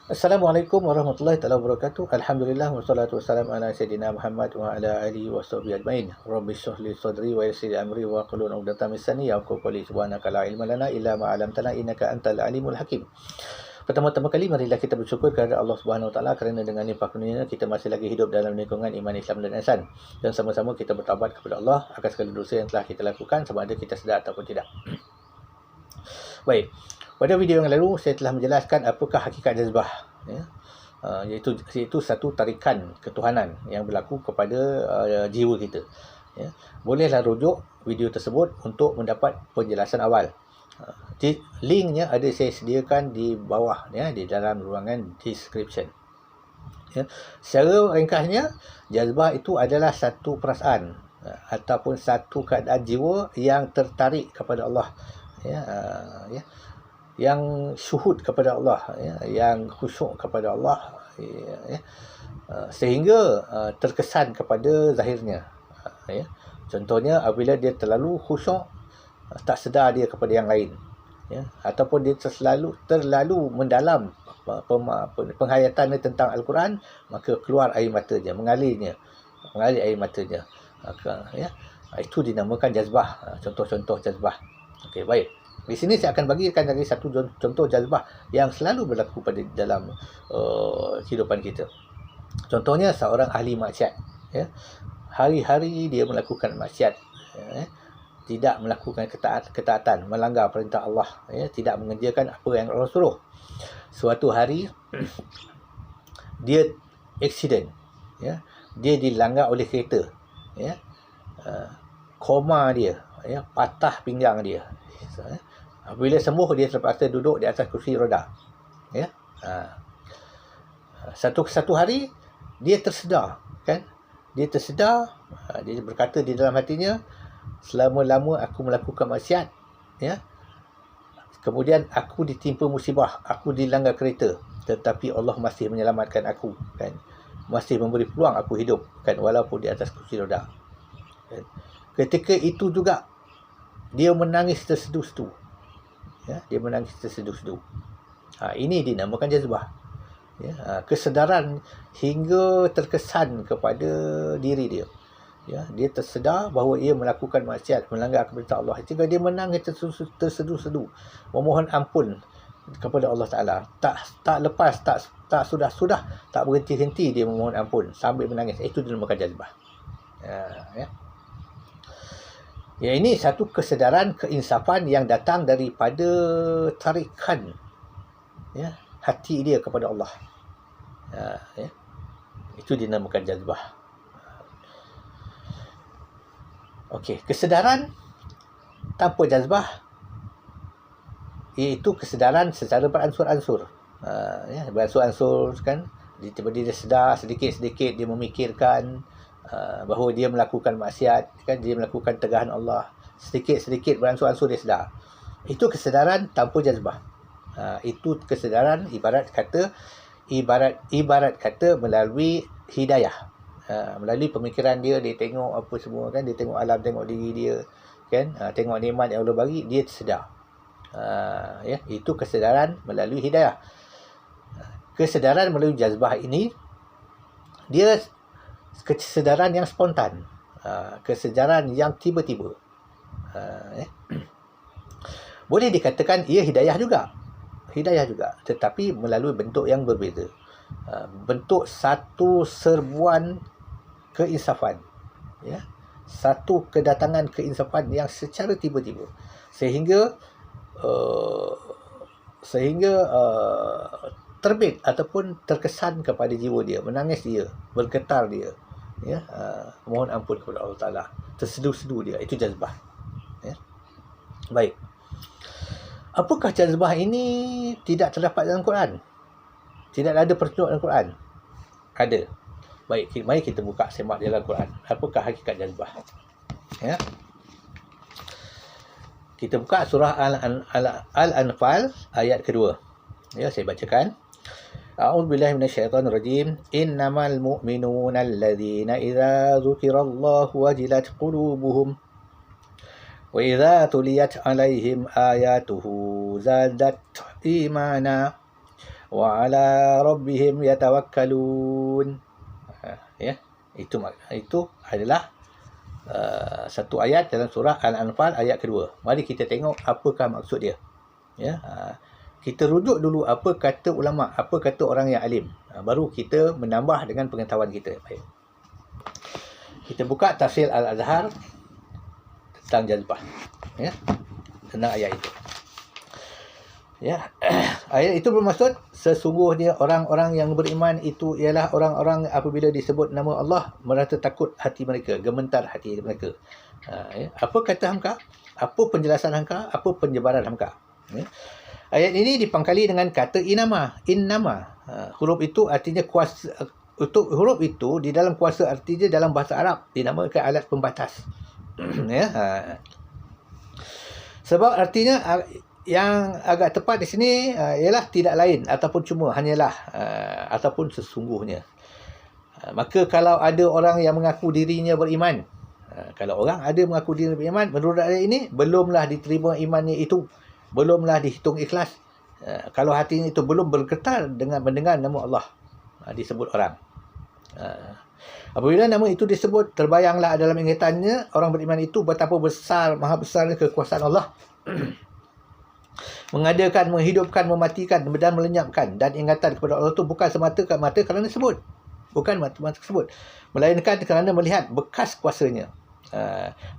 Assalamualaikum warahmatullahi taala wabarakatuh. Alhamdulillah wassalatu wassalamu ala sayyidina Muhammad wa ala alihi washabbihi ajmain. Rabbi shrah li sadri wa yassir li amri wa hlul 'uqdatam min lisani yafqahu qawli. Subhanaka la ilma lana illa ma 'allamtana innaka antal alimul hakim. Pertama-tama kali marilah kita bersyukur kepada Allah Subhanahu wa taala kerana dengan limpah kurnianya kita masih lagi hidup dalam lingkungan iman Islam dan ihsan. Dan sama-sama kita bertaubat kepada Allah akan segala dosa yang telah kita lakukan sama ada kita sedar ataupun tidak. Baik. Pada video yang lalu saya telah menjelaskan apakah hakikat jazbah, ya. Iaitu satu tarikan ketuhanan yang berlaku kepada jiwa kita, ya. Bolehlah rujuk video tersebut untuk mendapat penjelasan awal. Linknya ada saya sediakan di bawah, ya, di dalam ruangan description, ya. Secara ringkasnya, jazbah itu adalah satu perasaan ataupun satu keadaan jiwa yang tertarik kepada Allah, ya, ya, yang syuhud kepada Allah, ya, yang khusyuk kepada Allah, ya, sehingga terkesan kepada zahirnya, ya. Contohnya apabila dia terlalu khusyuk, tak sedar dia kepada yang lain, ya, ataupun dia terlalu mendalam penghayatan tentang Al-Quran, maka keluar air matanya, mengalir air matanya, ya. Itu dinamakan jazbah. Contoh-contoh jazbah. Okey, baik. Di sini saya akan bagikan lagi satu contoh jazbah yang selalu berlaku pada dalam kehidupan kita. Contohnya seorang ahli maksiat, ya. Hari-hari dia melakukan maksiat, ya. Tidak melakukan ketaatan, melanggar perintah Allah, ya. Tidak mengerjakan apa yang Allah suruh. Suatu hari dia accident, ya. Dia dilanggar oleh kereta, ya. Koma dia, ya, patah pinggang dia. Apabila sembuh, dia terpaksa duduk di atas kursi roda, ya. Satu hari dia tersedar, kan? Dia tersedar, dia berkata di dalam hatinya, selama-lama aku melakukan maksiat, ya. Kemudian aku ditimpa musibah, aku dilanggar kereta, tetapi Allah masih menyelamatkan aku, kan? Masih memberi peluang aku hidup, kan, walaupun di atas kursi roda, kan? Ketika itu juga dia menangis tersedu-sedu, ya, dia menangis tersedu-sedu. Ini dinamakan jazbah, ya. Kesedaran hingga terkesan kepada diri dia, ya. Dia tersedar bahawa ia melakukan maksiat, melanggar perintah Allah, sehingga dia menangis tersedu-sedu, memohon ampun kepada Allah Taala. Tak lepas, tak sudah tak berhenti-henti dia memohon ampun sambil menangis. Itu dinamakan jazbah, ya. Ya, ini satu kesedaran keinsafan yang datang daripada tarikan, ya, hati dia kepada Allah, ya. Itu dinamakan jazbah. Okey, kesedaran tanpa jazbah iaitu kesedaran secara beransur-ansur, ya, beransur-ansur, kan. Tiba-tiba dia sedar sedikit-sedikit, dia memikirkan bahawa dia melakukan maksiat, kan, dia melakukan tegahan Allah, sedikit-sedikit beransur-ansur dia sedar. Itu kesedaran tanpa jazbah. Itu kesedaran ibarat kata melalui hidayah, melalui pemikiran dia tengok apa semua, kan, dia tengok alam, tengok diri dia, kan, tengok nikmat yang Allah bagi, dia sedar. Ya, itu kesedaran melalui hidayah. Kesedaran melalui jazbah ini dia kesedaran yang spontan, kesedaran yang tiba-tiba, ya. Boleh dikatakan ia hidayah juga, tetapi melalui bentuk yang berbeza, bentuk satu serbuan keinsafan, ya, satu kedatangan keinsafan yang secara tiba-tiba, sehingga terbit ataupun terkesan kepada jiwa dia, menangis dia, bergetar dia, ya, mohon ampun kepada Allah Ta'ala, tersedu-sedu dia. Itu jazbah, ya. Baik. Apakah jazbah ini tidak terdapat dalam Quran? Tidak ada pertunjuk dalam Quran? Ada. Baik, mari kita buka semak dalam Quran. Apakah hakikat jazbah? Ya. Kita buka surah Al-Anfal ayat kedua. Ya, saya bacakan. A'udzubillahi minasyaitonirrajim. Innamal mu'minuna alladzina idza dzukirallahu wajilat qulubuhum wa idza tuliyat 'alaihim ayatuhu zadat imana wa ala rabbihim yatawakkalun. Ya, itu adalah satu ayat dalam surah Al-Anfal ayat kedua. Mari kita tengok apakah maksud dia. Ya, kita rujuk dulu apa kata ulama, apa kata orang yang alim. Baru kita menambah dengan pengetahuan kita. Baik. Kita buka tafsir Al-Azhar tentang jazbah. Ya, tentang ayat itu. Ya, ayat itu bermaksud sesungguhnya orang-orang yang beriman itu ialah orang-orang apabila disebut nama Allah merasa takut hati mereka, gemetar hati mereka. Ya. Apa kata hamka? Apa penjelasan hamka? Apa penyebaran hamka? Ya. Ayat ini dipangkali dengan kata innama. Huruf itu artinya kuasa. Untuk huruf itu di dalam kuasa artinya dalam bahasa Arab dinamakan alat pembatas. Ya. Sebab artinya yang agak tepat di sini ialah tidak lain ataupun cuma hanyalah ataupun sesungguhnya. Maka kalau ada orang yang mengaku dirinya beriman, kalau orang ada mengaku dirinya beriman, menurut ayat ini belumlah diterima imannya itu, belumlah dihitung ikhlas. Kalau hatinya itu belum bergetar dengan mendengar nama Allah disebut orang. Apabila nama itu disebut, terbayanglah dalam ingatannya orang beriman itu betapa besar, maha besarnya kekuasaan Allah. Mengadakan, menghidupkan, mematikan dan melenyapkan. Dan ingatan kepada Allah itu bukan semata-mata kerana sebut. Bukan mata-mata sebut. Melainkan kerana melihat bekas kuasanya.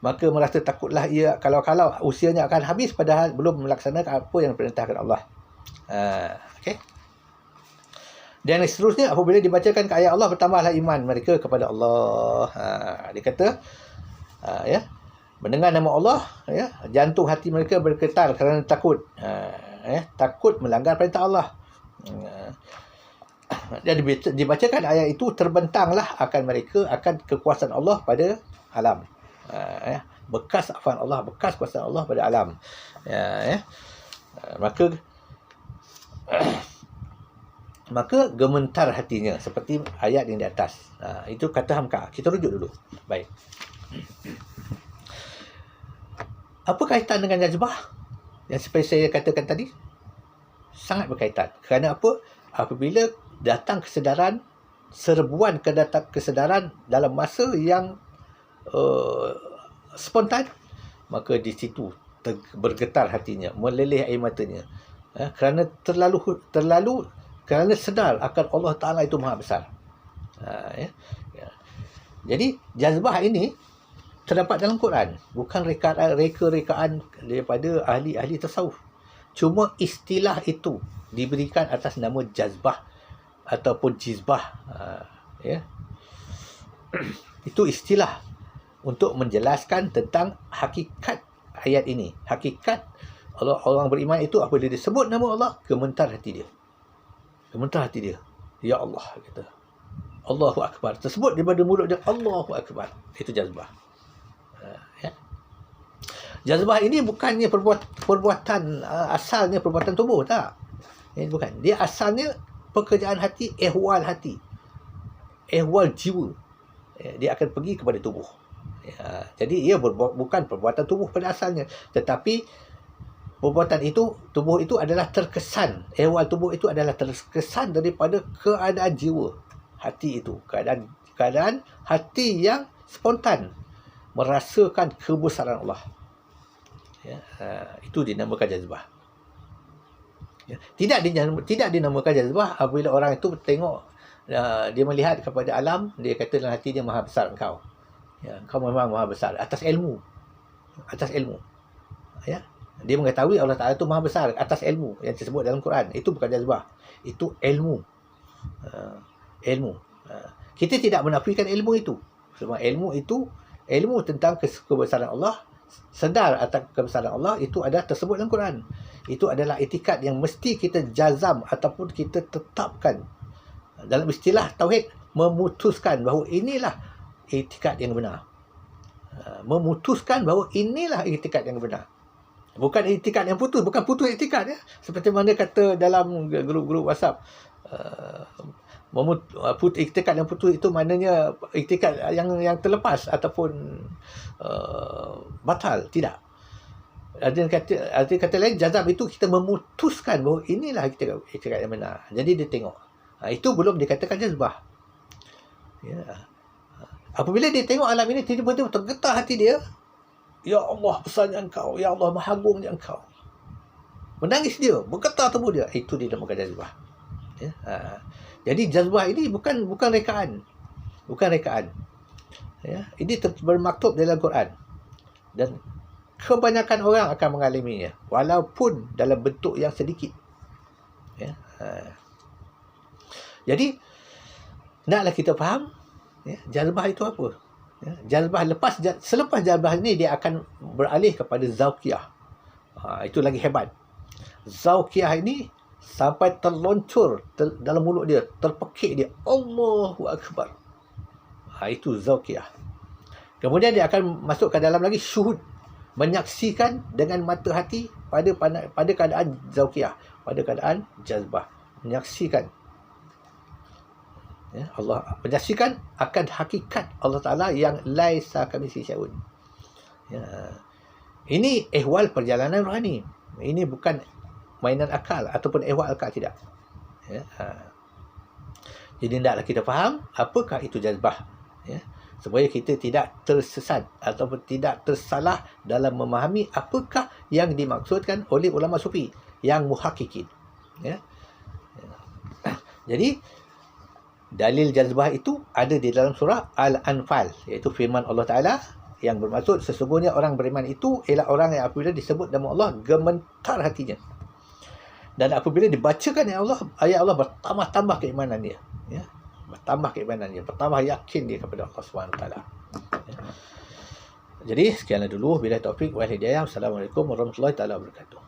Maka merasa takutlah ia kalau-kalau usianya akan habis padahal belum melaksanakan apa yang diperintahkan Allah. Okay. Dan seterusnya apabila dibacakan ke ayat Allah, bertambahlah iman mereka kepada Allah. Dia kata, ya, mendengar nama Allah, ya, jantung hati mereka bergetar kerana takut. Takut melanggar perintah Allah. Dan dibacakan ayat itu, terbentanglah akan mereka akan kekuasaan Allah pada alam. Bekas afan Allah, bekas kuasaan Allah pada alam. Maka gementar hatinya seperti ayat yang di atas. Itu kata hamka. Kita rujuk dulu. Baik. Apa kaitan dengan jazbah? Yang seperti saya katakan tadi, sangat berkaitan. Kerana apa? Apabila datang kesedaran, serbuan kesedaran dalam masa yang spontan, maka di situ bergetar hatinya, meleleh air matanya. Kerana kerana sedar akan Allah Ta'ala itu maha besar. Jadi jazbah ini terdapat dalam Quran, bukan reka-rekaan daripada ahli-ahli tasawuf. Cuma istilah itu diberikan atas nama jazbah ataupun jizbah. Itu istilah untuk menjelaskan tentang hakikat ayat ini. Hakikat orang beriman itu apabila disebut nama Allah, gementar hati dia. Gementar hati dia. Ya Allah, kata. Allahu Akbar. Tersebut daripada mulut dia, Allahu Akbar. Itu jazbah. Jazbah ini bukannya perbuatan asalnya perbuatan tubuh, tak. Ini bukan. Dia asalnya pekerjaan hati, ehwal hati. Ehwal jiwa. Dia akan pergi kepada tubuh. Jadi ia bukan perbuatan tubuh pada asalnya, tetapi perbuatan itu, tubuh itu adalah terkesan. Ehwal tubuh itu adalah terkesan daripada keadaan jiwa. Hati itu. Keadaan hati yang spontan. Merasakan kebesaran Allah. Itu dinamakan jazbah. Tidak dinamakan jazbah apabila orang itu tengok, dia melihat kepada alam, dia kata dalam hati dia, maha besar engkau. Engkau memang maha besar atas ilmu. Dia mengetahui Allah Ta'ala itu maha besar atas ilmu yang disebut dalam Quran. Itu bukan jazbah, itu ilmu. Kita tidak menafikan ilmu itu. Sebab ilmu itu, ilmu tentang kebesaran Allah, sedar atas kebesaran Allah, itu adalah tersebut dalam Quran. Itu adalah itikad yang mesti kita jazam ataupun kita tetapkan. Dalam istilah tauhid, memutuskan bahawa inilah itikad yang benar. Memutuskan bahawa inilah itikad yang benar. Bukan itikad yang putus, bukan putus itikad, ya. Seperti mana kata dalam grup-grup WhatsApp, itikad yang putus itu maknanya itikad yang terlepas ataupun batal. Tidak. Arti kata lain, jazab itu kita memutuskan bahawa inilah itikat yang benar. Jadi dia tengok. Itu belum dikatakan jazbah. Ya. Apabila dia tengok alam ini, tiba-tiba tergetar hati dia. Ya Allah, besarnya engkau. Ya Allah, maha agungnya engkau. Menangis dia, bergetar tubuh dia. Itu dinamakan jazbah. Ya. Jadi jazbah ini bukan rekaan. Bukan rekaan. Ya. Ini bermaktub dalam Quran. Dan kebanyakan orang akan mengalaminya, walaupun dalam bentuk yang sedikit. Ya. Jadi naklah kita faham, ya, jazbah itu apa. Ya, jazbah selepas jazbah ini dia akan beralih kepada zauqiyah. Itu lagi hebat. Zauqiyah ini sampai terloncur dalam mulut dia, terpekik dia, Allahu Akbar. Itu zauqiyah. Kemudian dia akan masuk ke dalam lagi syuhud, menyaksikan dengan mata hati pada keadaan zauqiyah, pada keadaan jazbah, menyaksikan, ya, Allah menyaksikan akan hakikat Allah Ta'ala yang laisa kamitslihi syai'un. Ya. Ini ehwal perjalanan rohani. Ini bukan mainan akal ataupun ehwal akal, tidak. Ya. Jadi hendaklah kita faham apakah itu jazbah, ya, supaya kita tidak tersesat ataupun tidak tersalah dalam memahami apakah yang dimaksudkan oleh ulama sufi yang muhakkikin. Ya. Jadi dalil jazbah itu ada di dalam surah Al-Anfal, iaitu firman Allah Ta'ala yang bermaksud sesungguhnya orang beriman itu ialah orang yang apabila disebut nama Allah gemetar hatinya, dan apabila dibacakan ayat Allah bertambah-tambah keimanan dia, ya, bertambah keimanan dia, bertambah yakin dia kepada Allah SWT. Ya. Jadi sekianlah dulu, bila taufik wal hidayah. Assalamualaikum warahmatullahi wabarakatuh.